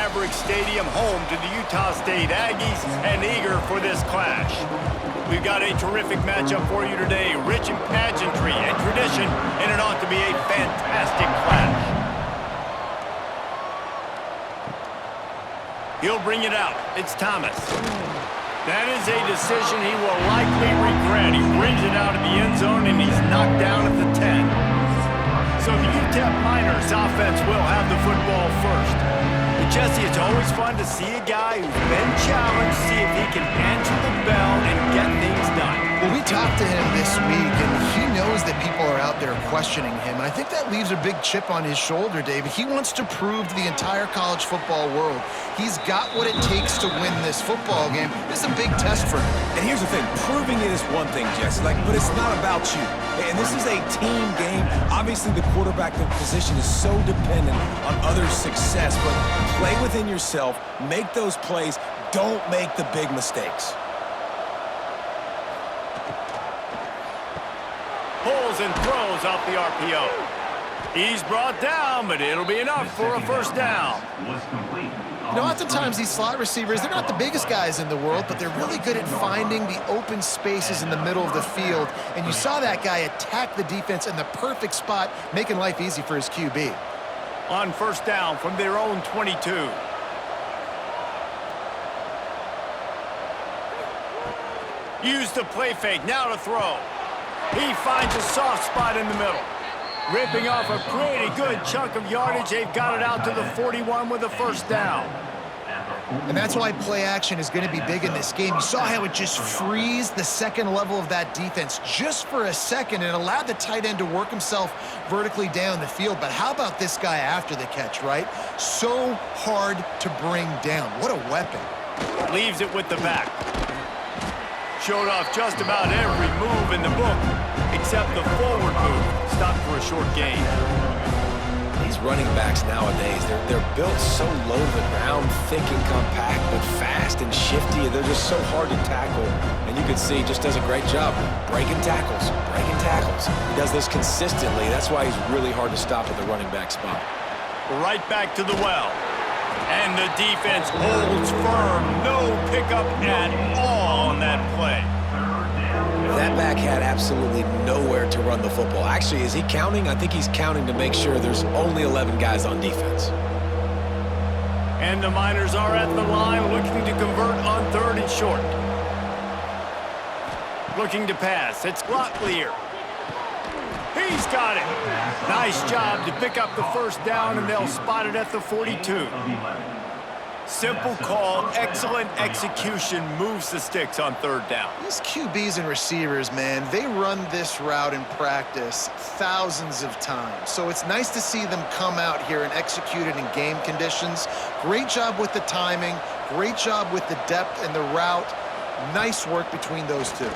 Maverick Stadium, home to the Utah State Aggies, and eager for this clash. We've got a terrific matchup for you today, rich in pageantry and tradition, and it ought to be a fantastic clash. He'll bring it out. It's Thomas. That is a decision he will likely regret. He brings it out of the end zone, and he's knocked down at the 10. So the UTEP Miners offense will have the football first. But Jesse, it's always fun to see a guy who's been challenged, see if he can answer the bell and get things done. Well, we talked to him this week, and he knows that people are out there questioning him. And I think that leaves a big chip on his shoulder, David. He wants to prove to the entire college football world he's got what it takes to win this football game. This is a big test for him. And here's the thing, proving it is one thing, Jesse, but it's not about you. And this is a team game. Obviously, the quarterback position is so dependent on others' success, but play within yourself, make those plays, don't make the big mistakes. Pulls and throws off the RPO. He's brought down, but it'll be enough for a first down. You know, oftentimes these slot receivers, they're not the biggest guys in the world, but they're really good at finding the open spaces in the middle of the field. And you saw that guy attack the defense in the perfect spot, making life easy for his QB. On first down from their own 22. Use the play fake, now to throw. He finds a soft spot in the middle. Ripping off a pretty good chunk of yardage. They've got it out to the 41 with a first down. And that's why play action is going to be big in this game. You saw how it just frees the second level of that defense just for a second and allowed the tight end to work himself vertically down the field. But how about this guy after the catch, right? So hard to bring down. What a weapon. Leaves it with the back. Showed off just about every move in the book, except the forward move. Stopped for a short gain. These running backs nowadays, they're built so low to the ground, thick and compact, but fast and shifty. They're just so hard to tackle. And you can see he just does a great job breaking tackles, breaking tackles. He does this consistently. That's why he's really hard to stop at the running back spot. Right back to the well. And the defense holds firm. No pickup at all on that play. That back had absolutely nowhere to run the football. Actually, is he counting? I think he's counting to make sure there's only 11 guys on defense. And the Miners are at the line looking to convert on third and short. Looking to pass. It's Locklear. He's got it. Nice job to pick up the first down, and they'll spot it at the 42. Simple call, excellent execution, moves the sticks on third down. These QBs and receivers, man, they run this route in practice thousands of times. So it's nice to see them come out here and execute it in game conditions. Great job with the timing, great job with the depth and the route. Nice work between those two.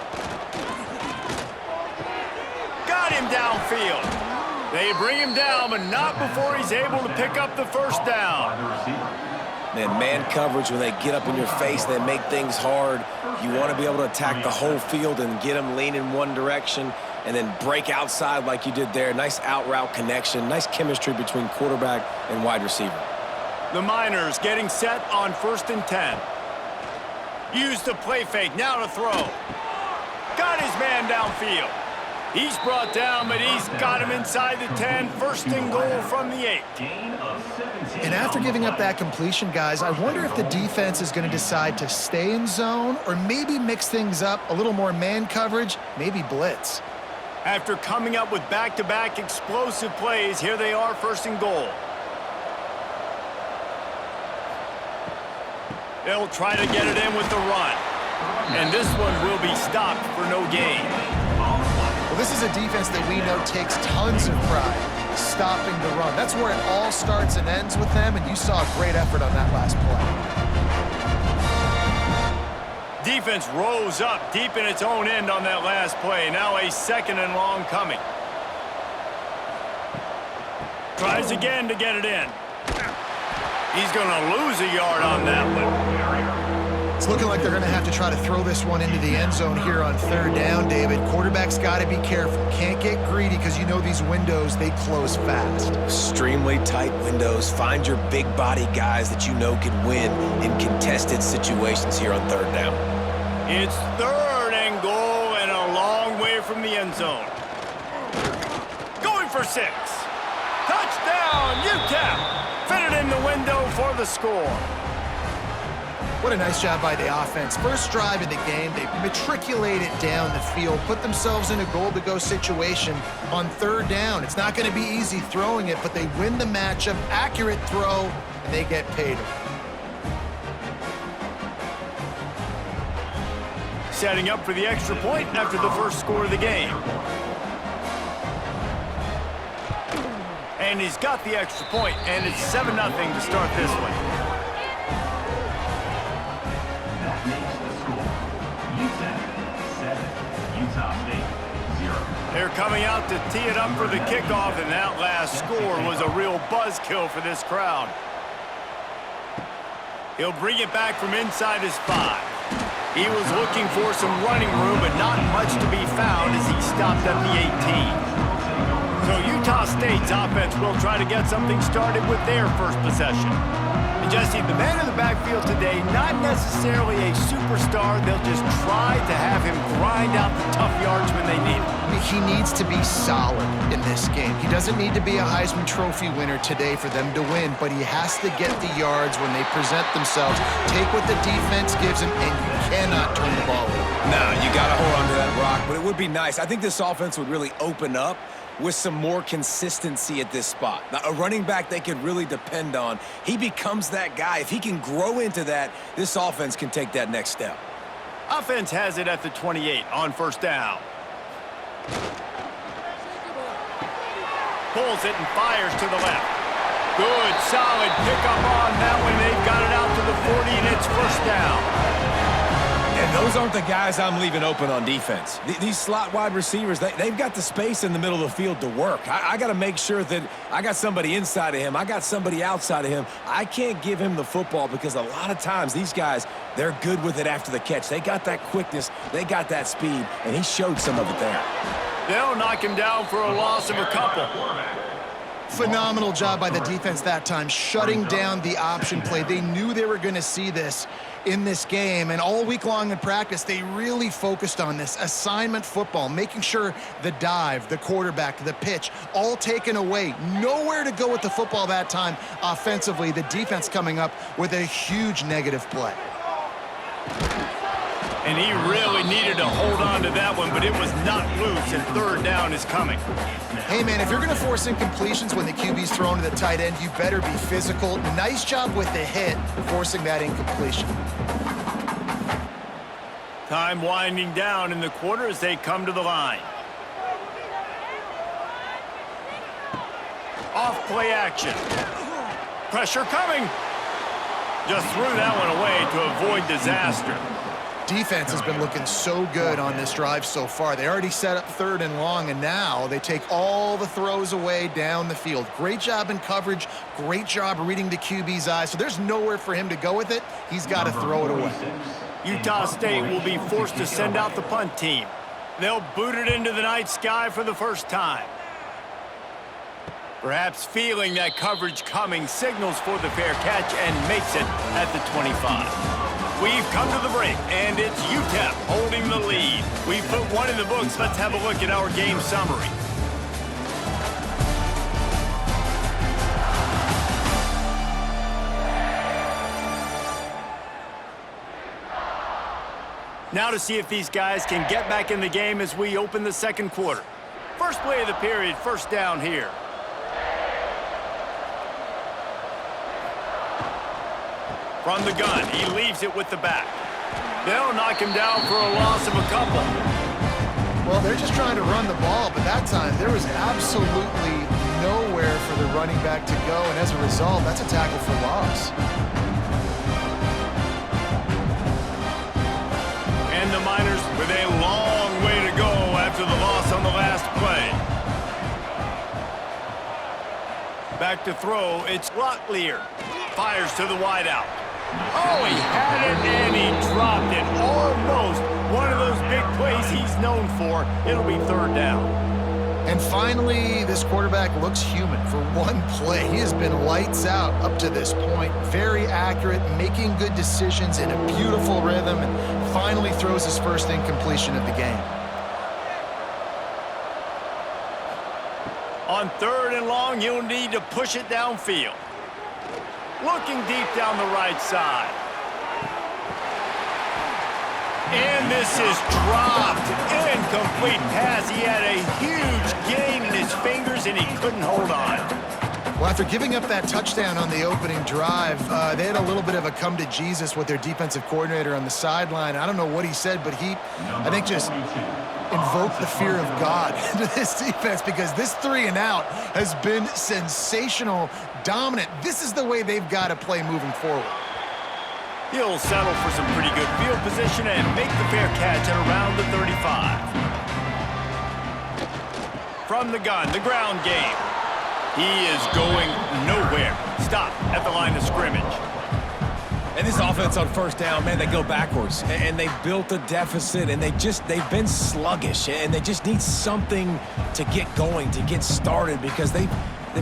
Got him downfield. They bring him down, but not before he's able to pick up the first down. Man coverage, when they get up in your face, they make things hard. You want to be able to attack the whole field and get them leaning one direction and then break outside like you did there. Nice out route connection, nice chemistry between quarterback and wide receiver. The Miners getting set on first and 10. Use the play fake, now to throw. Got his man downfield. He's brought down, but he's got him inside the 10. First and goal from the 8. And after giving up that completion, guys, I wonder if the defense is going to decide to stay in zone or maybe mix things up, a little more man coverage, maybe blitz. After coming up with back-to-back explosive plays, here they are, first and goal. They'll try to get it in with the run. And this one will be stopped for no gain. Well, this is a defense that we know takes tons of pride stopping the run. That's where it all starts and ends with them, and you saw a great effort on that last play. Defense rose up deep in its own end on that last play. Now a second and long coming. Tries again to get it in. He's going to lose a yard on that one. It's looking like they're going to have to try to throw this one into the end zone here on third down, David. Quarterback's got to be careful. Can't get greedy because you know these windows, they close fast. Extremely tight windows. Find your big body guys that you know can win in contested situations here on third down. It's third and goal and a long way from the end zone. Going for 6. Touchdown, UTEP. Fitted in the window for the score. What a nice job by the offense. First drive of the game, they matriculate it down the field, put themselves in a goal-to-go situation on third down. It's not going to be easy throwing it, but they win the matchup, accurate throw, and they get paid. Setting up for the extra point after the first score of the game. And he's got the extra point, and it's 7-0 to start this one. They're coming out to tee it up for the kickoff, and that last score was a real buzzkill for this crowd. He'll bring it back from inside his 5. He was looking for some running room, but not much to be found as he stopped at the 18. So Utah State's offense will try to get something started with their first possession. And Jesse, the man in the backfield today, not necessarily a superstar. They'll just try to have him grind out the tough yards when they need it. He needs to be solid in this game. He doesn't need to be a Heisman Trophy winner today for them to win, but he has to get the yards when they present themselves. Take what the defense gives him, and you cannot turn the ball over. No, you got to hold on to that rock, but it would be nice. I think this offense would really open up with some more consistency at this spot. Now, a running back they can really depend on. He becomes that guy. If he can grow into that, this offense can take that next step. Offense has it at the 28 on first down. Pulls it and fires to the left. Good, solid pickup on that one. They've got it out to the 40, and it's first down. And those aren't the guys I'm leaving open on defense. These slot wide receivers, they've got the space in the middle of the field to work. I got to make sure that I got somebody inside of him. I got somebody outside of him. I can't give him the football because a lot of times these guys, they're good with it after the catch. They got that quickness. They got that speed, and he showed some of it there. They'll knock him down for a loss of a couple. Phenomenal job by the defense that time, shutting down the option play. They knew they were going to see this in this game, and all week long in practice, they really focused on this assignment football, making sure the dive, the quarterback, the pitch, all taken away. Nowhere to go with the football that time offensively. The defense coming up with a huge negative play. And he really needed to hold on to that one, but it was not loose, and third down is coming. Hey, man, if you're going to force incompletions when the QB's thrown to the tight end, you better be physical. Nice job with the hit, forcing that incompletion. Time winding down in the quarter as they come to the line. Off play action. Pressure coming. Just threw that one away to avoid disaster. Defense has been looking so good on this drive so far. They already set up third and long, and now they take all the throws away down the field. Great job in coverage. Great job reading the QB's eyes. So there's nowhere for him to go with it. He's got to throw it away. Utah State will be forced to send out the punt team. They'll boot it into the night sky for the first time. Perhaps feeling that coverage coming, signals for the fair catch and makes it at the 25. We've come to the break, and it's UTEP holding the lead. We've put one in the books. Let's have a look at our game summary. Now to see if these guys can get back in the game as we open the second quarter. First play of the period, first down here. From the gun, he leaves it with the back. They'll knock him down for a loss of a couple. Well, they're just trying to run the ball, but that time there was absolutely nowhere for the running back to go, and as a result, that's a tackle for loss. And the Miners with a long way to go after the loss on the last play. Back to throw, it's Locklear. Fires to the wideout. Oh, he had it and he dropped it. Almost one of those big plays he's known for. It'll be third down. And finally, this quarterback looks human for one play. He has been lights out up to this point. Very accurate, making good decisions in a beautiful rhythm, and finally throws his first incompletion of the game. On third and long, you'll need to push it downfield. Looking deep down the right side. And this is dropped. Incomplete pass. He had a huge gain in his fingers, and he couldn't hold on. Well, after giving up that touchdown on the opening drive, they had a little bit of a come to Jesus with their defensive coordinator on the sideline. I don't know what he said, but he, I think, just invoked the fear of God into this defense, because this 3-and-out has been sensational, dominant. This is the way they've got to play moving forward. He'll settle for some pretty good field position and make the fair catch at around the 35. From the gun, the ground game. He is going nowhere. Stop at the line of scrimmage. And this offense on first down, man, they go backwards. And they built a deficit, and they've been sluggish. And they just need something to get going, to get started, because they've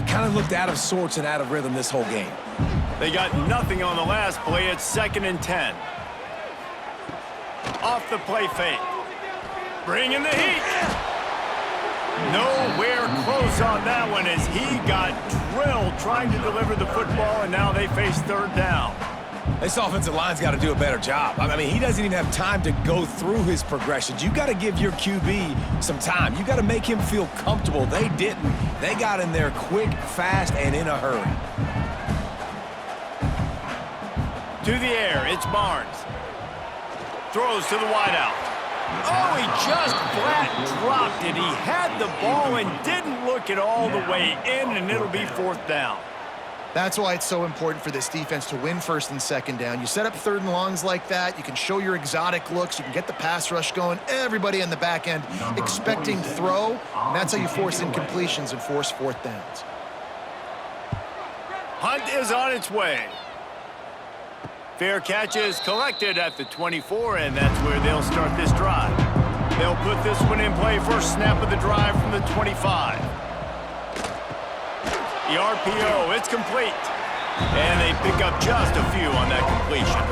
kind of looked out of sorts and out of rhythm this whole game. They got nothing on the last play. It's 2nd and 10. Off the play fake. Bring in the heat. Nowhere close on that one as he got drilled trying to deliver the football, and now they face third down. This offensive line's got to do a better job. I mean, he doesn't even have time to go through his progressions. You got to give your QB some time. You got to make him feel comfortable. They didn't. They got in there quick, fast, and in a hurry. To the air, it's Barnes. Throws to the wideout. Oh, he just flat dropped it. He had the ball and didn't look it all the way in, and it'll be fourth down. That's why it's so important for this defense to win first and second down. You set up third and longs like that, you can show your exotic looks, you can get the pass rush going, everybody on the back end expecting throw, and that's how you force incompletions and force fourth downs. Hunt is on its way. Fair catch is collected at the 24, and that's where they'll start this drive. They'll put this one in play first snap of the drive from the 25. The RPO, it's complete. And they pick up just a few on that completion.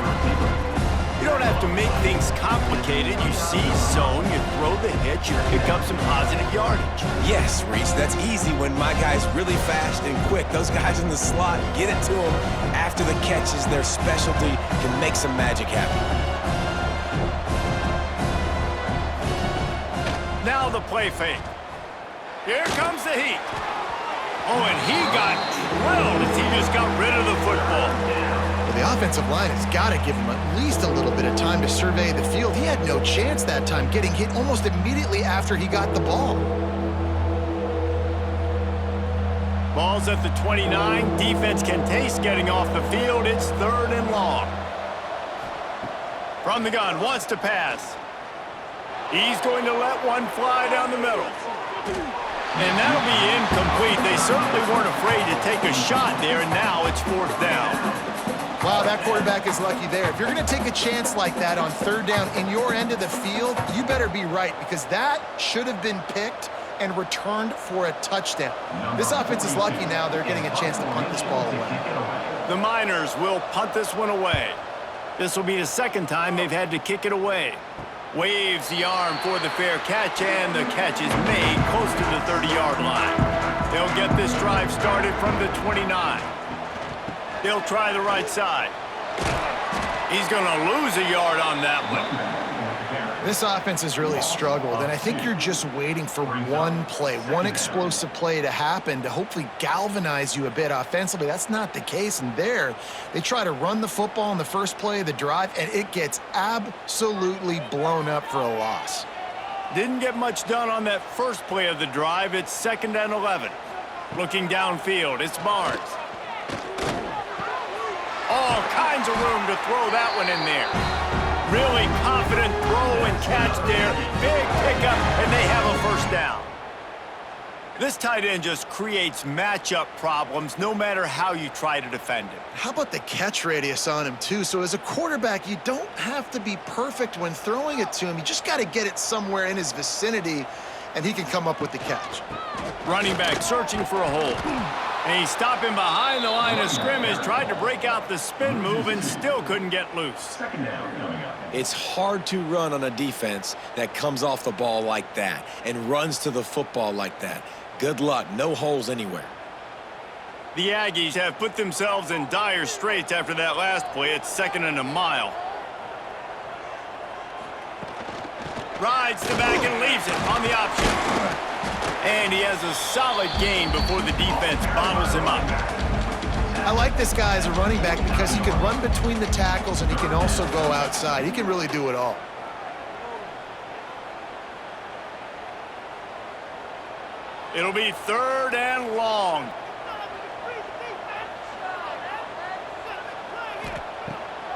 You don't have to make things complicated. You see zone, you throw the hitch, you pick up some positive yardage. Yes, Reese, that's easy when my guy's really fast and quick. Those guys in the slot, get it to them after the catch is their specialty, can make some magic happen. Now the play fake. Here comes the heat. Oh, and he got drilled as he just got rid of the football. Well, the offensive line has got to give him at least a little bit of time to survey the field. He had no chance that time, getting hit almost immediately after he got the ball. Ball's at the 29. Defense can taste getting off the field. It's third and long. From the gun, wants to pass. He's going to let one fly down the middle. And that'll be incomplete. They certainly weren't afraid to take a shot there, and now it's fourth down. Wow, that quarterback is lucky there. If you're going to take a chance like that on third down in your end of the field, you better be right, because that should have been picked and returned for a touchdown. This offense is lucky now they're getting a chance to punt this ball away. The Miners will punt this one away. This will be the second time they've had to kick it away. Waves the arm for the fair catch, and the catch is made close to the 30-yard line. They'll get this drive started from the 29. They'll try the right side. He's going to lose a yard on that one. This offense has really struggled, and I think you're just waiting for one play, one explosive play to happen to hopefully galvanize you a bit offensively. That's not the case, and there, they try to run the football in the first play of the drive, and it gets absolutely blown up for a loss. Didn't get much done on that first play of the drive. It's 2nd and 11. Looking downfield, it's Barnes. All kinds of room to throw that one in there. Really confident throw and catch there. Big pickup, and they have a first down. This tight end just creates matchup problems no matter how you try to defend him. How about the catch radius on him, too? So as a quarterback, you don't have to be perfect when throwing it to him. You just got to get it somewhere in his vicinity, and he can come up with the catch. Running back searching for a hole. And he's stopping behind the line of scrimmage, tried to break out the spin move and still couldn't get loose. It's hard to run on a defense that comes off the ball like that and runs to the football like that. Good luck. No holes anywhere. The Aggies have put themselves in dire straits after that last play. It's 2nd and a mile. Rides the back and leaves it on the option. And he has a solid gain before the defense bottles him up. I like this guy as a running back because he can run between the tackles and he can also go outside. He can really do it all. It'll be 3rd and long.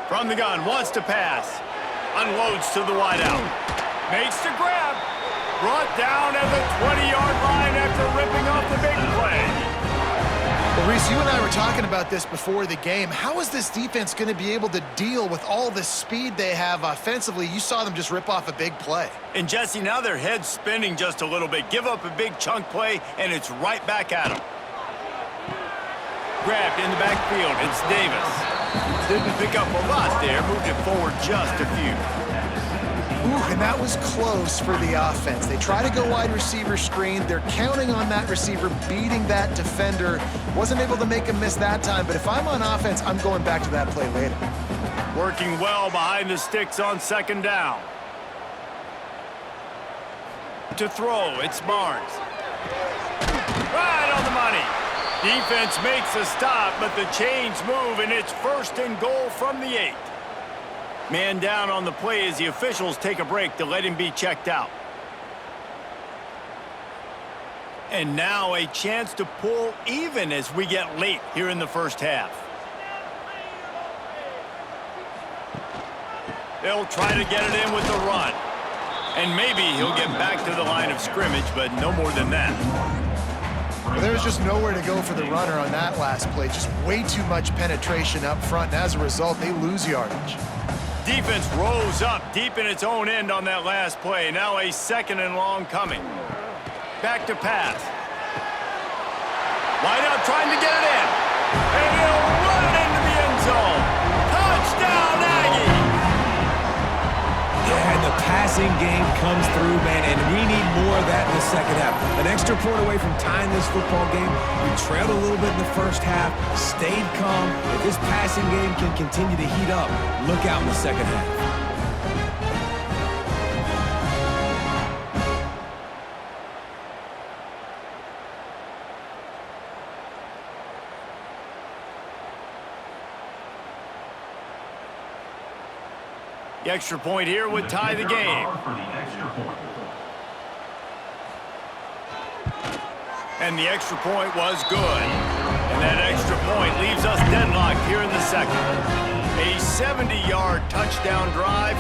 From the gun, wants to pass. Unloads to the wideout. Makes the grab. Brought down at the 20-yard line after ripping off the big play. Well, Reese, you and I were talking about this before the game. How is this defense going to be able to deal with all the speed they have offensively? You saw them just rip off a big play. And Jesse, now their head's spinning just a little bit. Give up a big chunk play, and it's right back at them. Grabbed in the backfield. It's Davis. Didn't pick up a lot there. Moved it forward just a few. Ooh, and that was close for the offense. They try to go wide receiver screen. They're counting on that receiver beating that defender. Wasn't able to make him miss that time, but if I'm on offense, I'm going back to that play later. Working well behind the sticks on 2nd down. To throw, it's Barnes. Right on the money. Defense makes a stop, but the chains move, and it's 1st and goal from the 8. Man down on the play as the officials take a break to let him be checked out. And now a chance to pull even as we get late here in the 1st half. They'll try to get it in with the run. And maybe he'll get back to the line of scrimmage, but no more than that. Well, there was just nowhere to go for the runner on that last play. Just way too much penetration up front, and as a result, they lose yardage. Defense rose up deep in its own end on that last play. Now a 2nd and long coming. Back to pass. Wide out trying to get it in. And he'll run it into the end zone. Touchdown, Aggie! Yeah, and the passing game comes through, man, and we need more of that in the 2nd half. An extra point away from tying this football game. We trailed a little bit in the 1st half, stayed calm. If this passing game can continue to heat up, look out in the 2nd half. The extra point here would tie the game. And the extra point was good. And that extra point leaves us deadlocked here in the 2nd. A 70-yard touchdown drive,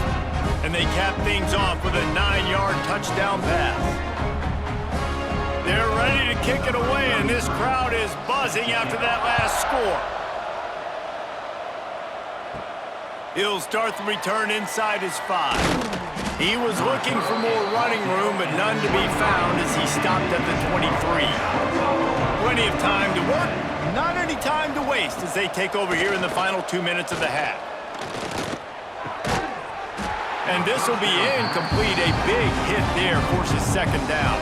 and they cap things off with a 9-yard touchdown pass. They're ready to kick it away, and this crowd is buzzing after that last score. He'll start the return inside his 5. He was looking for more running room, but none to be found as he stopped at the 23. Plenty of time to work, not any time to waste as they take over here in the final 2 minutes of the half. And this will be incomplete. A big hit there forces 2nd down.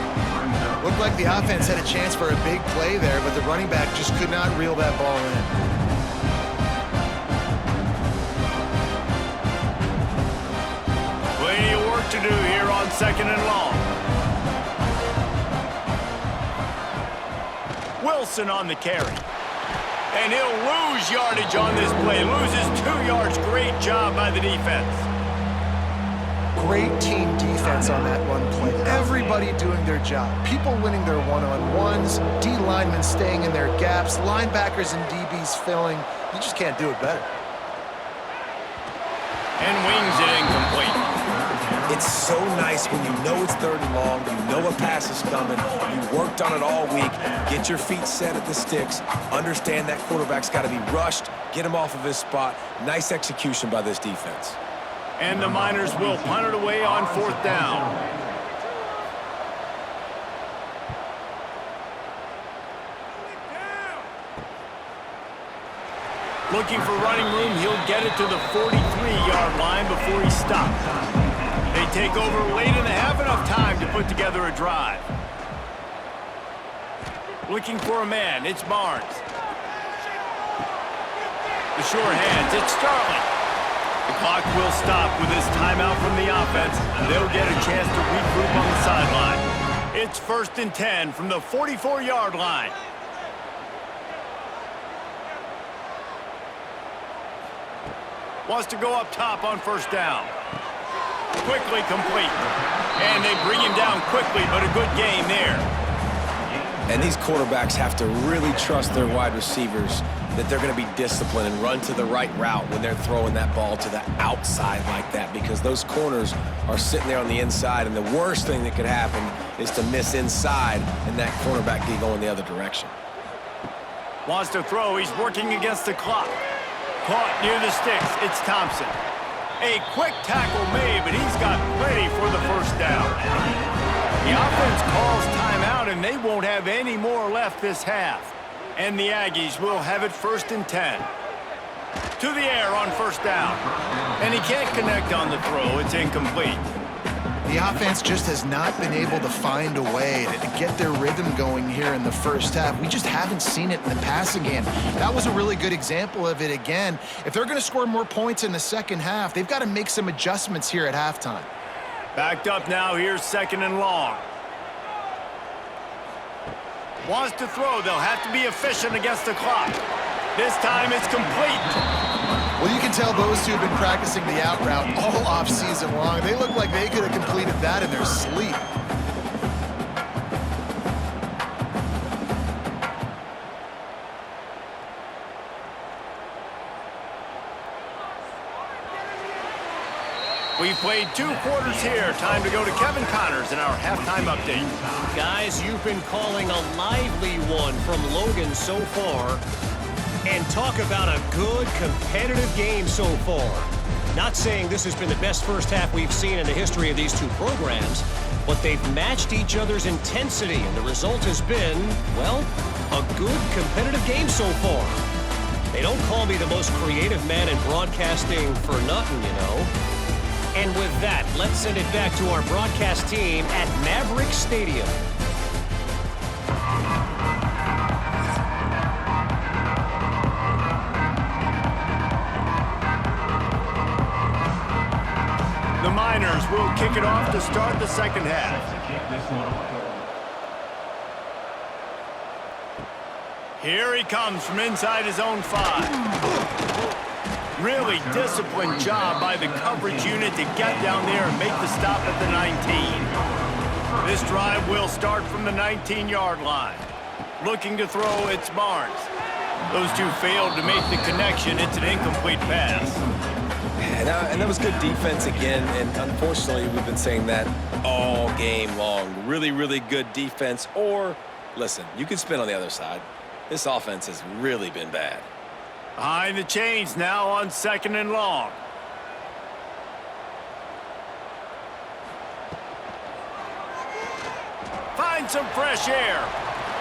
Looked like the offense had a chance for a big play there, but the running back just could not reel that ball in. Plenty of work to do here on 2nd and long. Wilson on the carry. And he'll lose yardage on this play. Loses 2 yards. Great job by the defense. Great team defense on that one play. Everybody doing their job. People winning their one-on-ones, D linemen staying in their gaps, linebackers and DBs filling. You just can't do it better. And wings it incomplete. It's so nice when you know it's 3rd and long, you know a pass is coming, you worked on it all week, get your feet set at the sticks, understand that quarterback's got to be rushed, get him off of his spot. Nice execution by this defense. And the Miners will punt it away on 4th down. Looking for running room, he'll get it to the 43-yard line before he stops. They take over late in the half, enough time to put together a drive. Looking for a man, it's Barnes. The sure hands, it's Starling. The clock will stop with this timeout from the offense. They'll get a chance to regroup on the sideline. It's 1st and 10 from the 44-yard line. Wants to go up top on 1st down. Quickly complete. And they bring him down quickly, but a good game there. And these quarterbacks have to really trust their wide receivers that they're going to be disciplined and run to the right route when they're throwing that ball to the outside like that, because those corners are sitting there on the inside, and the worst thing that could happen is to miss inside and that cornerback be going the other direction. Wants to throw. He's working against the clock. Caught near the sticks. It's Thompson. A quick tackle made, but he's got plenty for the 1st down. The offense calls timeout, and they won't have any more left this half. And the Aggies will have it 1st and 10. To the air on 1st down. And he can't connect on the throw. It's incomplete. The offense just has not been able to find a way to get their rhythm going here in the 1st half. We just haven't seen it in the passing game. That was a really good example of it again. If they're going to score more points in the 2nd half, they've got to make some adjustments here at halftime. Backed up now, here's 2nd and long. Wants to throw. They'll have to be efficient against the clock. This time it's complete. Well, you can tell those two have been practicing the out route all off-season long. They look like they could have completed that in their sleep. We've played 2 quarters here. Time to go to Kevin Connors in our halftime update. Guys, you've been calling a lively one from Logan so far. And talk about a good, competitive game so far. Not saying this has been the best 1st half we've seen in the history of these 2 programs, but they've matched each other's intensity, and the result has been, well, a good, competitive game so far. They don't call me the most creative man in broadcasting for nothing, you know. And with that, let's send it back to our broadcast team at Maverick Stadium. The Miners will kick it off to start the 2nd half. Here he comes from inside his own 5. Really disciplined job by the coverage unit to get down there and make the stop at the 19. This drive will start from the 19-yard line. Looking to throw, it's Barnes. Those 2 failed to make the connection. It's an incomplete pass. And that was good defense again, and unfortunately we've been saying that all game long. Really, really good defense, or, listen, you can spin on the other side. This offense has really been bad. Behind the chains now on 2nd and long. Find some fresh air.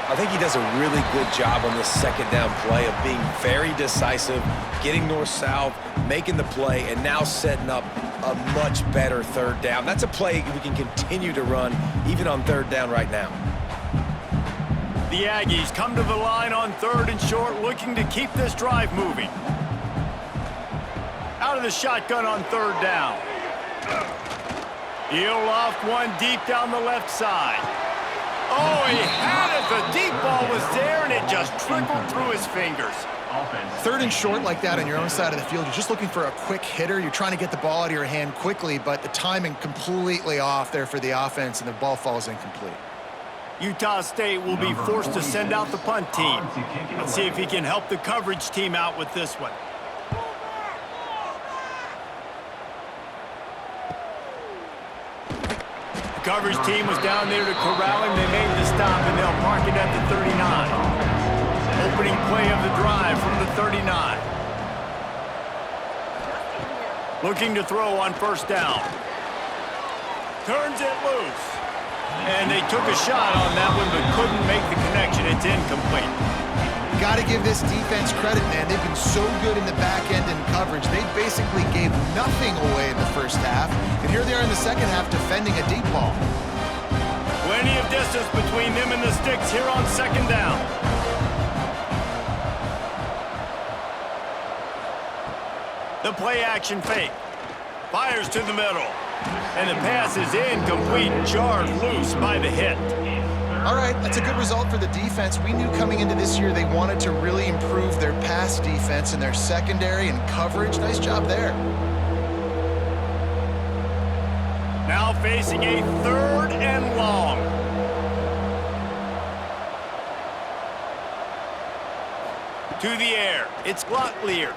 I think he does a really good job on this 2nd down play of being very decisive, getting north-south, making the play, and now setting up a much better 3rd down. That's a play we can continue to run even on 3rd down right now. The Aggies come to the line on 3rd and short, looking to keep this drive moving. Out of the shotgun on 3rd down. He'll loft one deep down the left side. Oh, he had it. The deep ball was there, and it just trickled through his fingers. 3rd and short like that on your own side of the field, you're just looking for a quick hitter. You're trying to get the ball out of your hand quickly, but the timing completely off there for the offense, and the ball falls incomplete. Utah State will be forced to send out the punt team. Let's see if he can help the coverage team out with this one. Coverage team was down there to corral him. They made the stop, and they'll mark it at the 39. Opening play of the drive from the 39. Looking to throw on first down. Turns it loose. And they took a shot on that one, but couldn't make the connection. It's incomplete. Got to give this defense credit, man. They've been so good in the back end and coverage. They basically gave nothing away in the first half. And here they are in the second half defending a deep ball. Plenty of distance between them and the sticks here on second down. The play action fake. Fires to the middle. And the pass is incomplete, jarred loose by the hit. All right, that's a good result for the defense. We knew coming into this year they wanted to really improve their pass defense and their secondary and coverage. Nice job there. Now facing a 3rd and long. To the air. It's Glottlier.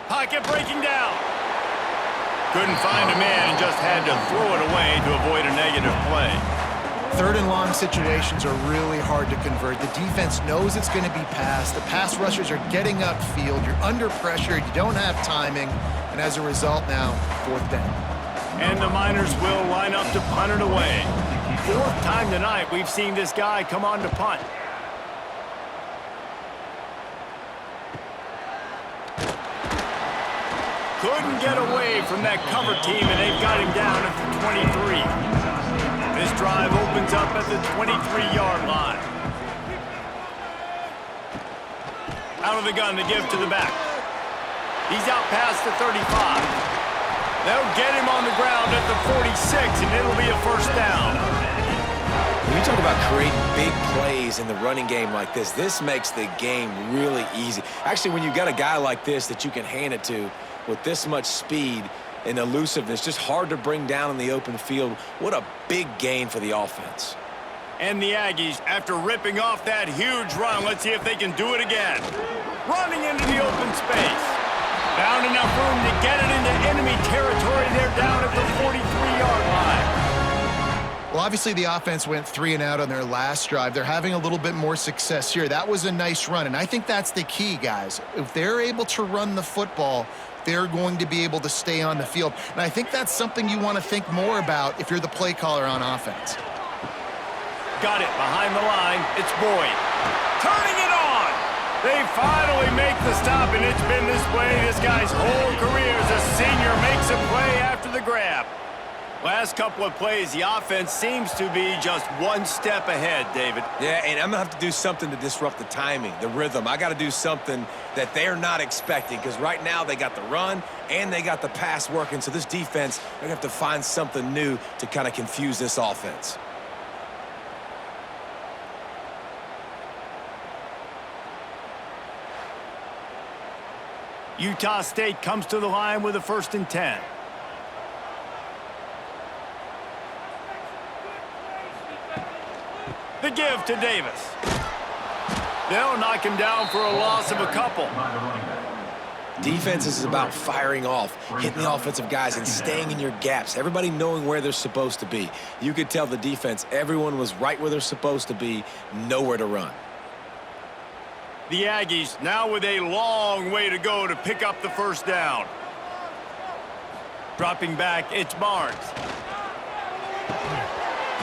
Pocket breaking down. Couldn't find a man and just had to throw it away to avoid a negative play. 3rd and long situations are really hard to convert. The defense knows it's going to be passed. The pass rushers are getting upfield. You're under pressure. You don't have timing. And as a result now, 4th down. And the Miners will line up to punt it away. 4th time tonight we've seen this guy come on to punt. Couldn't get away from that cover team, and they've got him down at the 23. This drive opens up at the 23-yard line. Out of the gun to give to the back. He's out past the 35. They'll get him on the ground at the 46, and it'll be a first down. When you talk about creating big plays in the running game like this makes the game really easy. Actually, when you've got a guy like this that you can hand it to with this much speed and elusiveness, just hard to bring down in the open field. What a big gain for the offense. And the Aggies, after ripping off that huge run, let's see if they can do it again. Running into the open space. Found enough room to get it into enemy territory. They're down at the 43-yard line. Well, obviously the offense went 3 and out on their last drive. They're having a little bit more success here. That was a nice run, and I think that's the key, guys. If they're able to run the football, they're going to be able to stay on the field. And I think that's something you want to think more about if you're the play caller on offense. Got it behind the line. It's Boyd. Turning it on. They finally make the stop, and it's been this way this guy's whole career as a senior. Makes a play after the grab. Last couple of plays, the offense seems to be just one step ahead, David. Yeah, and I'm going to have to do something to disrupt the timing, the rhythm. I got to do something that they're not expecting, because right now they got the run and they got the pass working. So this defense, they're going to have to find something new to kind of confuse this offense. Utah State comes to the line with a 1st and 10. The give to Davis. They'll knock him down for a loss of a couple. Defense is about firing off, hitting the offensive guys, and staying in your gaps. Everybody knowing where they're supposed to be. You could tell the defense, everyone was right where they're supposed to be, nowhere to run. The Aggies now with a long way to go to pick up the first down. Dropping back, it's Barnes.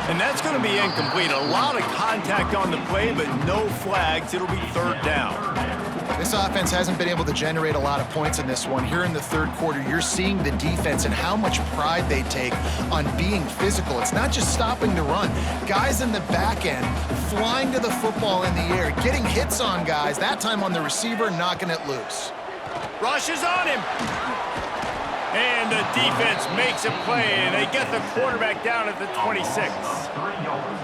And that's going to be incomplete. A lot of contact on the play, but no flags. It'll be 3rd down. This offense hasn't been able to generate a lot of points in this one. Here in the 3rd quarter, you're seeing the defense and how much pride they take on being physical. It's not just stopping the run. Guys in the back end flying to the football in the air, getting hits on guys, that time on the receiver, knocking it loose. Rushes on him. And the defense makes a play, and they get the quarterback down at the 26.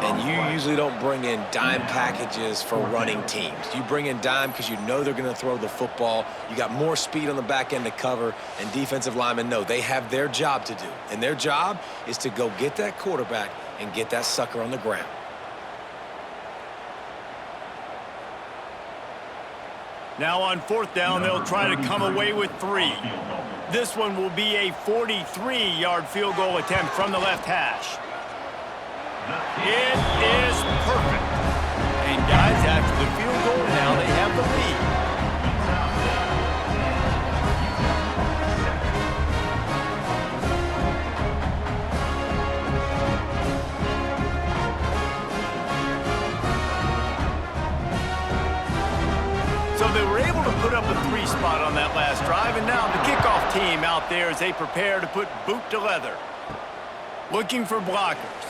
And you usually don't bring in dime packages for running teams. You bring in dime because you know they're going to throw the football. You got more speed on the back end to cover, and defensive linemen know they have their job to do. And their job is to go get that quarterback and get that sucker on the ground. Now on 4th down, they'll try to come away with 3. This one will be a 43-yard field goal attempt from the left hash. It is perfect. And guys, after the field goal, now they have the lead. So they were able to put up a 3 spot on that last drive, and now the kickoff team out there as they prepare to put boot to leather. Looking for blockers.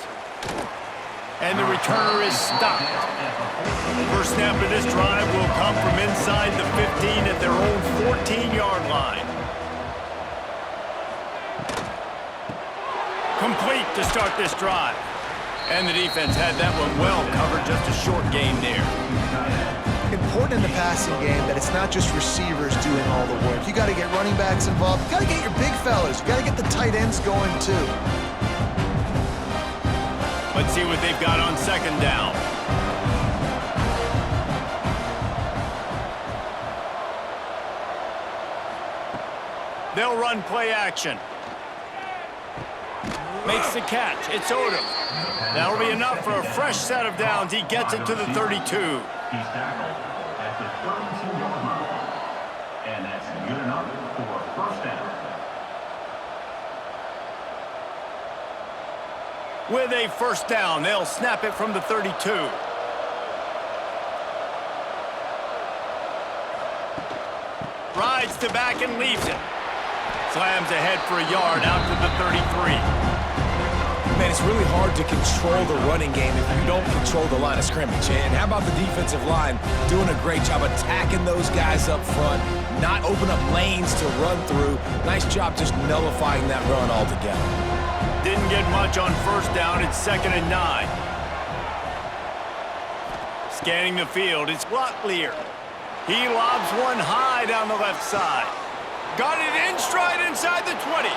And the returner is stopped. First snap of this drive will come from inside the 15 at their own 14-yard line. Complete to start this drive. And the defense had that one well covered, just a short gain there. Important in the passing game that it's not just receivers doing all the work. You got to get running backs involved. You got to get your big fellas. You got to get the tight ends going too. Let's see what they've got on second down. They'll run play action. Makes the catch. It's Odom. That'll be enough for a fresh set of downs. He gets it to the 32. He's tackled at the 32-yard line. And that's good enough for a first down. With a first down, they'll snap it from the 32. Rides to back and leaves it. Slams ahead for a yard out to the 33. Man, it's really hard to control the running game if you don't control the line of scrimmage. And how about the defensive line doing a great job attacking those guys up front, not open up lanes to run through. Nice job just nullifying that run altogether. Didn't get much on first down. It's 2nd and 9. Scanning the field, it's Locklear. He lobs one high down the left side. Got it in stride inside the 20.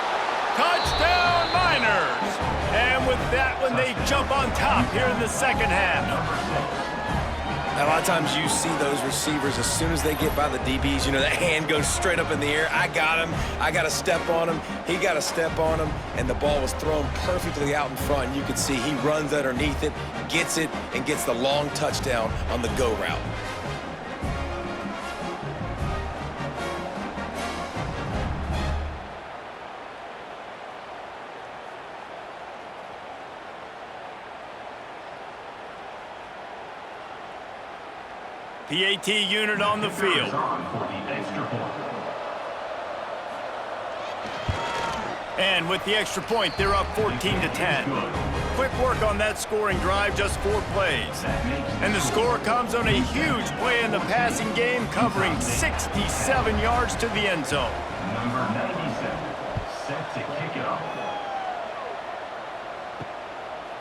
Touchdown, Miners! And with that one, they jump on top here in the second half. A lot of times you see those receivers, as soon as they get by the DBs, you know, that hand goes straight up in the air. I got him. I got to step on him. He got to step on him. And the ball was thrown perfectly out in front. And you can see he runs underneath it, gets it, and gets the long touchdown on the go route. PAT unit on the field. And with the extra point, they're up 14-10. Quick work on that scoring drive, just 4 plays. And the score comes on a huge play in the passing game, covering 67 yards to the end zone. Number 97, set to kick it off.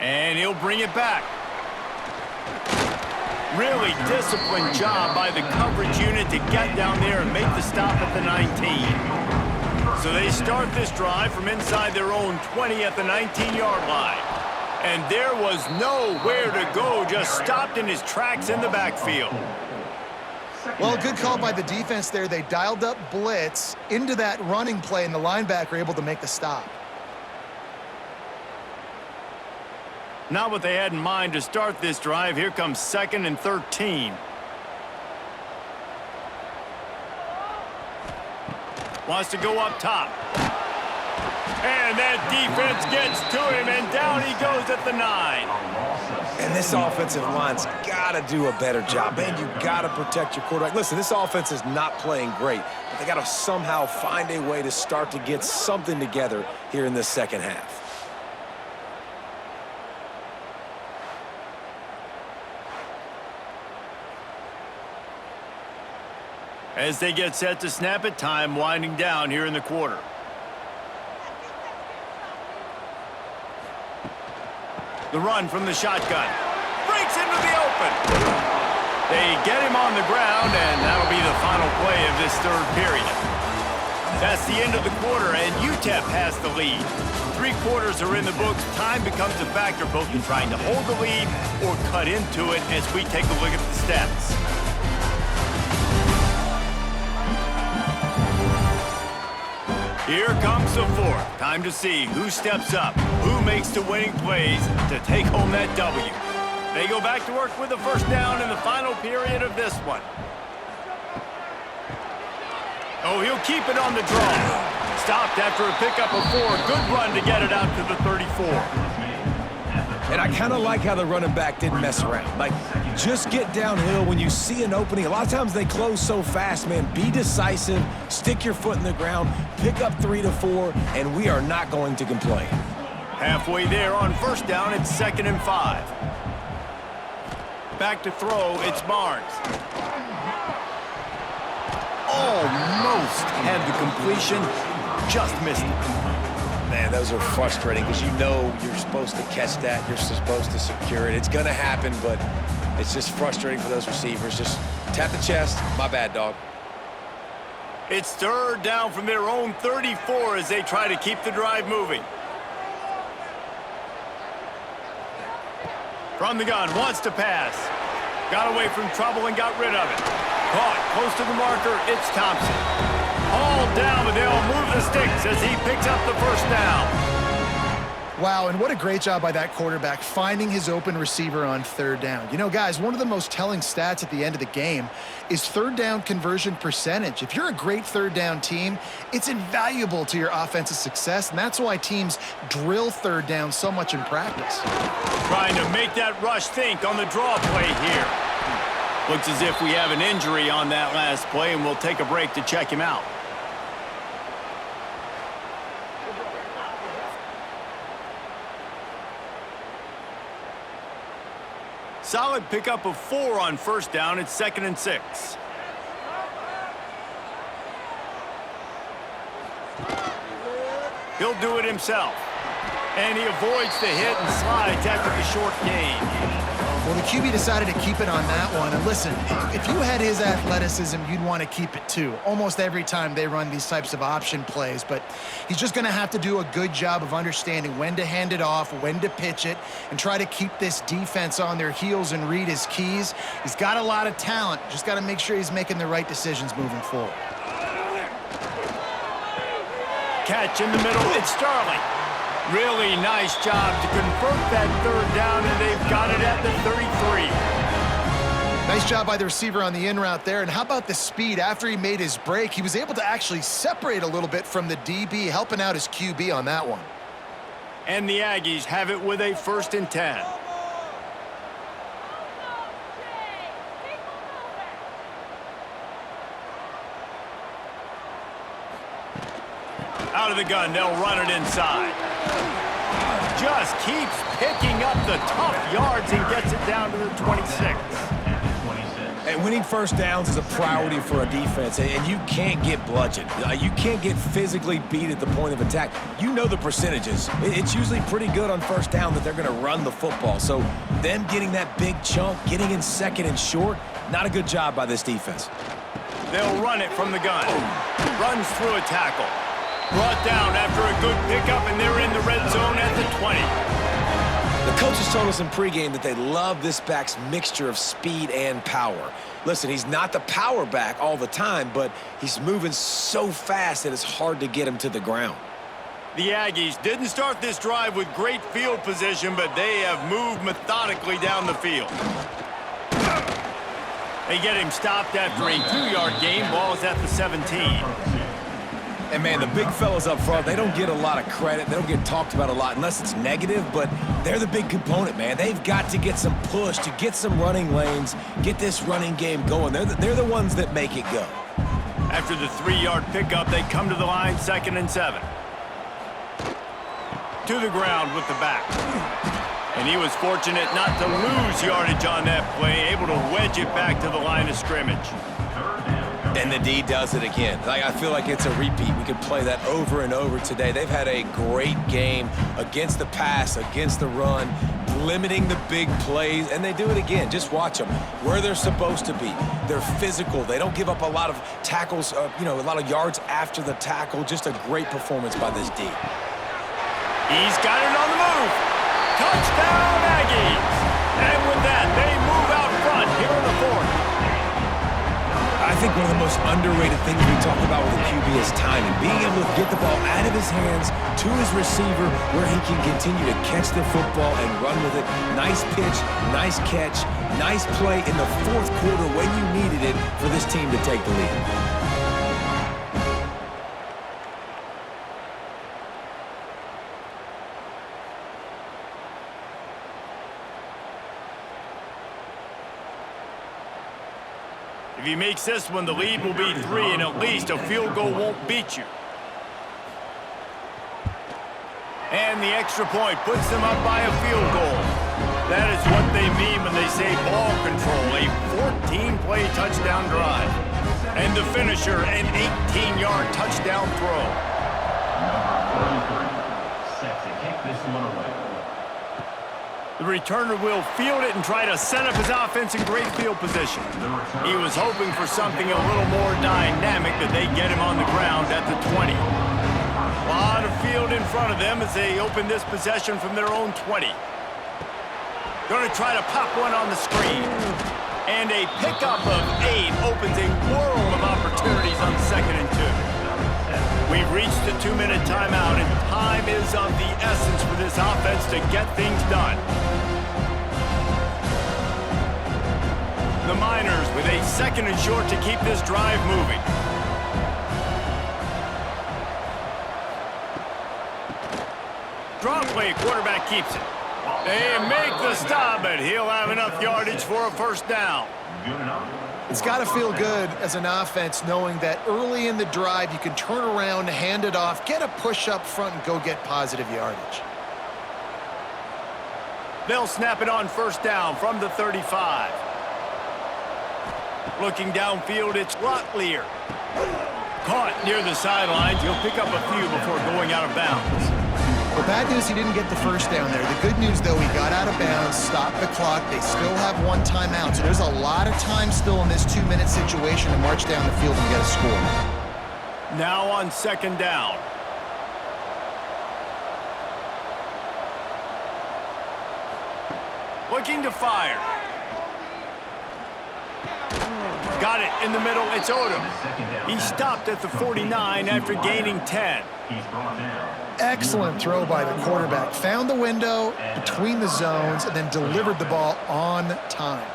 And he'll bring it back. Really disciplined job by the coverage unit to get down there and make the stop at the 19. So they start this drive from inside their own 20 at the 19-yard line. And there was nowhere to go, just stopped in his tracks in the backfield. Well, good call by the defense there. They dialed up blitz into that running play, and the linebacker able to make the stop. Not what they had in mind to start this drive. Here comes 2nd and 13. Wants to go up top. And that defense gets to him, and down he goes at the 9. And this offensive line's got to do a better job. Man, you got to protect your quarterback. Listen, this offense is not playing great, but they got to somehow find a way to start to get something together here in this second half. As they get set to snap it, time winding down here in the quarter. The run from the shotgun. Breaks into the open. They get him on the ground, and that'll be the final play of this third period. That's the end of the quarter, and UTEP has the lead. 3 quarters are in the books. Time becomes a factor both in trying to hold the lead or cut into it as we take a look at the stats. Here comes the fourth. Time to see who steps up, who makes the winning plays to take home that W. They go back to work with a first down in the final period of this one. Oh, he'll keep it on the draw. Stopped after a pickup of 4. Good run to get it out to the 34. And I kind of like how the running back didn't mess around. Like, just get downhill when you see an opening. A lot of times they close so fast, man. Be decisive, stick your foot in the ground, pick up 3 to 4, and we are not going to complain. Halfway there on first down, it's 2nd and 5. Back to throw, it's Barnes. Almost had the completion, just missed it. Man, those are frustrating because you know you're supposed to catch that. You're supposed to secure it. It's going to happen, but it's just frustrating for those receivers. Just tap the chest. My bad, dog. It's 3rd down from their own 34 as they try to keep the drive moving. From the gun, wants to pass. Got away from trouble and got rid of it. Caught close to the marker, it's Thompson. All down, but they'll move the sticks as he picks up the first down. Wow, and what a great job by that quarterback finding his open receiver on 3rd down. You know, guys, one of the most telling stats at the end of the game is 3rd down conversion percentage. If you're a great 3rd down team, it's invaluable to your offensive success, and that's why teams drill 3rd down so much in practice. Trying to make that rush think on the draw play here. Looks as if we have an injury on that last play, and we'll take a break to check him out. Solid pickup of 4 on first down. It's 2nd and 6. He'll do it himself. And he avoids the hit and slides after the short gain. Well, the QB decided to keep it on that one. And listen, if you had his athleticism, you'd want to keep it too. Almost every time they run these types of option plays. But he's just going to have to do a good job of understanding when to hand it off, when to pitch it, and try to keep this defense on their heels and read his keys. He's got a lot of talent. Just got to make sure he's making the right decisions moving forward. Catch in the middle, it's Starling. Really nice job to convert that 3rd down, and they've got it at the 33. Nice job by the receiver on the in route there. And how about the speed? After he made his break, he was able to actually separate a little bit from the DB, helping out his QB on that one. And the Aggies have it with a 1st and 10. Out of the gun, they'll run it inside. Just keeps picking up the tough yards and gets it down to the 26. And winning first downs is a priority for a defense, and you can't get bludgeoned. You can't get physically beat at the point of attack. You know the percentages. It's usually pretty good on first down that they're going to run the football. So them getting that big chunk, getting in 2nd and short, not a good job by this defense. They'll run it from the gun. Runs through a tackle. Brought down after a good pickup, and they're in the red zone at the 20. The coaches told us in pregame that they love this back's mixture of speed and power. Listen, he's not the power back all the time, but he's moving so fast that it's hard to get him to the ground. The Aggies didn't start this drive with great field position, but they have moved methodically down the field. They get him stopped after a 2-yard gain. Ball's at the 17. And, man, the big fellas up front, they don't get a lot of credit. They don't get talked about a lot unless it's negative, but they're the big component, man. They've got to get some push, to get some running lanes, get this running game going. They're the ones that make it go. After the 3-yard pickup, they come to the line, 2nd and 7. To the ground with the back. And he was fortunate not to lose yardage on that play, able to wedge it back to the line of scrimmage. And the D does it again. I feel like it's a repeat. We could play that over and over today. They've had a great game against the pass, against the run, limiting the big plays, and they do it again. Just watch them where they're supposed to be. They're physical. They don't give up a lot of tackles, a lot of yards after the tackle. Just a great performance by this D. He's got it on the move. Touchdown, Aggies. And with that, they move out front here in the 4th. I think one of the most underrated things we talk about with a QB is timing. Being able to get the ball out of his hands to his receiver where he can continue to catch the football and run with it. Nice pitch, nice catch, nice play in the fourth quarter when you needed it for this team to take the lead. If he makes this one, the lead will be 3, and at least a field goal won't beat you. And the extra point puts them up by a field goal. That is what they mean when they say ball control, a 14-play touchdown drive. And the finisher, an 18-yard touchdown throw. Number 43, set to kick this one away. The returner will field it and try to set up his offense in great field position. He was hoping for something a little more dynamic, that they get him on the ground at the 20. A lot of field in front of them as they open this possession from their own 20. Going to try to pop one on the screen. And a pickup of 8 opens a world of opportunities on 2nd and 2. We've reached the 2-minute timeout, and time is of the essence for this offense to get things done. The Miners with a 2nd and short to keep this drive moving. Draw play, quarterback keeps it. They make the stop, but he'll have enough yardage for a first down. Good enough. It's got to feel good as an offense knowing that early in the drive you can turn around, hand it off, get a push up front, and go get positive yardage. They'll snap it on first down from the 35. Looking downfield, it's Locklear. Caught near the sidelines. He'll pick up a few before going out of bounds. The bad news, he didn't get the first down there. The good news, though, he got out of bounds, stopped the clock. They still have 1 timeout, so there's a lot of time still in this 2-minute situation to march down the field and get a score. Now on 2nd down. Looking to fire. Got it in the middle. It's Odom. He stopped at the 49 after gaining 10. He's brought down. Excellent throw by the quarterback. Found the window between the zones and then delivered the ball on time.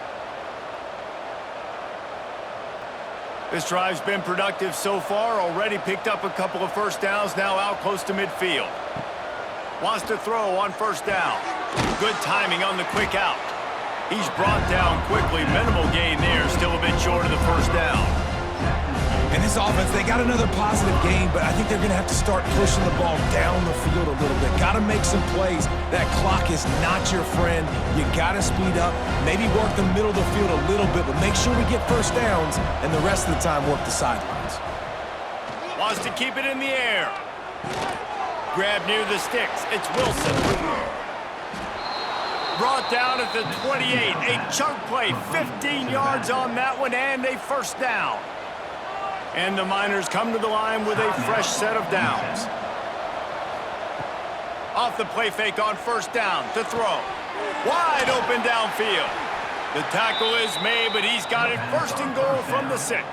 This drive's been productive so far. Already picked up a couple of first downs, now out close to midfield. Wants to throw on first down. Good timing on the quick out. He's brought down quickly. Minimal gain there, still a bit short of the first down. And this offense, they got another positive game, but I think they're going to have to start pushing the ball down the field a little bit. Got to make some plays. That clock is not your friend. You got to speed up, maybe work the middle of the field a little bit, but make sure we get first downs, and the rest of the time work the sidelines. Wants to keep it in the air. Grab near the sticks. It's Wilson. Brought down at the 28. A chunk play, 15 yards on that one, and a first down. And the Miners come to the line with a fresh set of downs. Off the play fake on first down to throw. Wide open downfield. The tackle is made, but he's got it first and goal from the 6.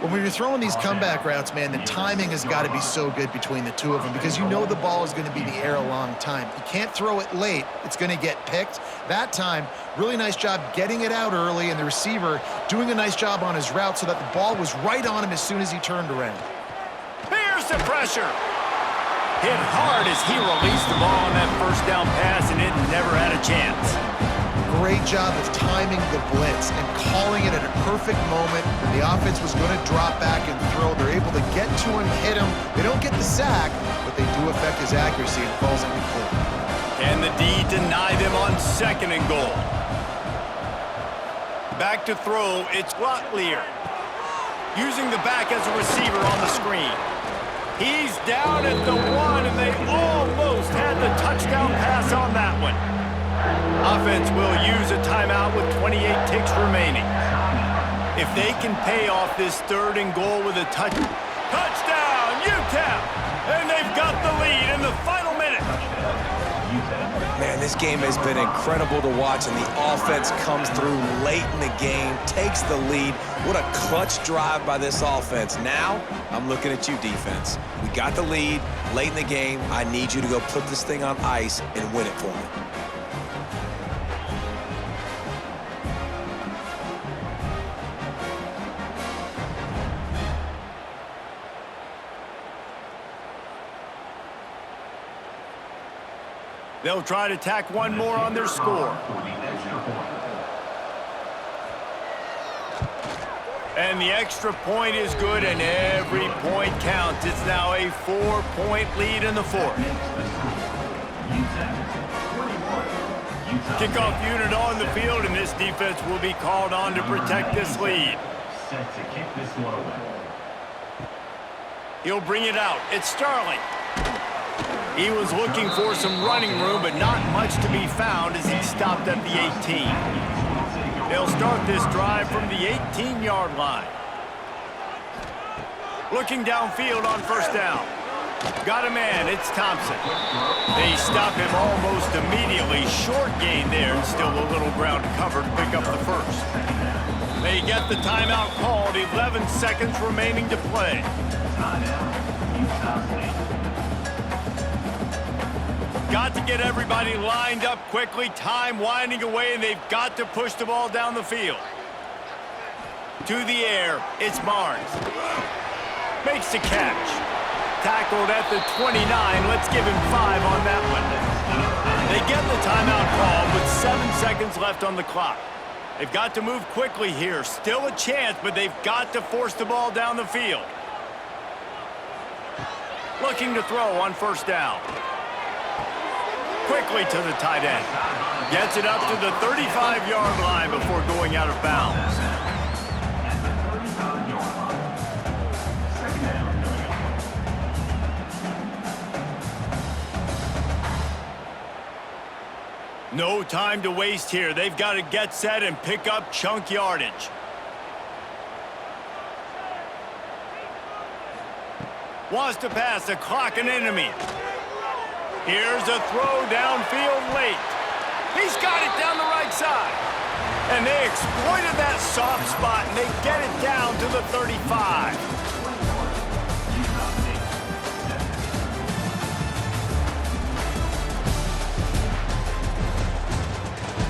When you're throwing these comeback routes, man, the timing has got to be so good between the two of them because you know the ball is going to be in the air a long time. You can't throw it late. It's going to get picked. That time, really nice job getting it out early, and the receiver doing a nice job on his route so that the ball was right on him as soon as he turned around. Here's the pressure. Hit hard as he released the ball on that first down pass, and it never had a chance. Great job of timing the blitz and calling it at a perfect moment when the offense was going to drop back and throw. They're able to get to him, hit him. They don't get the sack, but they do affect his accuracy and falls incomplete. And the D deny them on 2nd and goal. Back to throw, it's Locklear. Using the back as a receiver on the screen. He's down at the 1, and they almost had the touchdown pass on that one. Offense will use a timeout with 28 ticks remaining. If they can pay off this 3rd and goal with a touchdown, UTEP! And they've got the lead in the final minute. Man, this game has been incredible to watch, and the offense comes through late in the game, takes the lead. What a clutch drive by this offense. Now, I'm looking at you, defense. We got the lead late in the game. I need you to go put this thing on ice and win it for me. They'll try to tack one more on their score. And the extra point is good, and every point counts. It's now a 4-point lead in the fourth. Kickoff unit on the field, and this defense will be called on to protect this lead. Set to kick this one away. He'll bring it out. It's Sterling. He was looking for some running room, but not much to be found as he stopped at the 18. They'll start this drive from the 18-yard line. Looking downfield on first down. Got a man, it's Thompson. They stop him almost immediately. Short gain there, and still a little ground to cover to pick up the first. They get the timeout called, 11 seconds remaining to play. Got to get everybody lined up quickly, time winding away, and they've got to push the ball down the field. To the air, it's Barnes. Makes the catch. Tackled at the 29. Let's give him 5 on that one. They get the timeout call with 7 seconds left on the clock. They've got to move quickly here. Still a chance, but they've got to force the ball down the field. Looking to throw on first down. Quickly to the tight end. Gets it up to the 35-yard line before going out of bounds. No time to waste here. They've got to get set and pick up chunk yardage. Wants to pass, the clock an enemy. Here's a throw downfield late. He's got it down the right side. And they exploited that soft spot, and they get it down to the 35.